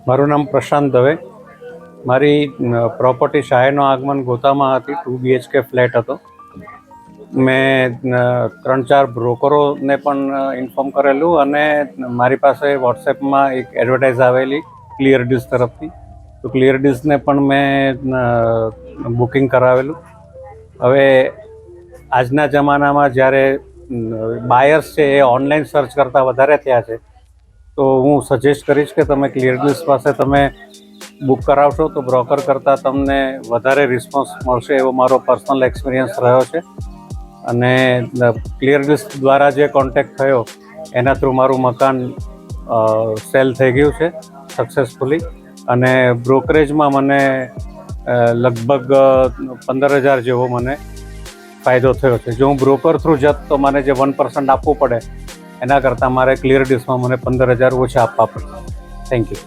મારું નામ પ્રશાંત દવે. મારી પ્રોપર્ટી શાહીનો આગમન ગોતામાં હતી. 2 BHK ફ્લેટ હતો. મેં 3-4 બ્રોકરોને પણ ઇન્ફોર્મ કરેલું અને મારી પાસે વોટ્સએપમાં એક એડવર્ટાઇઝ આવેલી ક્લિયર ડીલ્સ તરફથી. તો ક્લિયર ડીલ્સને પણ મેં બુકિંગ કરાવેલું. હવે આજના જમાનામાં જ્યારે બાયર્સ છે એ ઓનલાઈન સર્ચ કરતાં વધારે થયા છે, તો હું સજેસ્ટ કરીશ કે તમે ક્લિયર ડીલ્સ પાસે તમે બુક કરાવશો તો બ્રોકર કરતાં તમને વધારે રિસ્પોન્સ મળશે, એવો મારો પર્સનલ એક્સપિરિયન્સ રહ્યો છે. અને ક્લિયર ડીલ્સ દ્વારા જે કોન્ટેક્ટ થયો એના થ્રુ મારું મકાન સેલ થઈ ગયું છે સક્સેસફુલી. અને બ્રોકરેજમાં મને લગભગ 15,000 જેવો મને ફાયદો થયો છે. જો હું બ્રોકર થ્રુ જત તો મને જે 1% આપવું પડે એના કરતાં મારે ક્લિયર ડીલ્સમાં મને 15,000 ઓછા આપવા પડે. Thank you.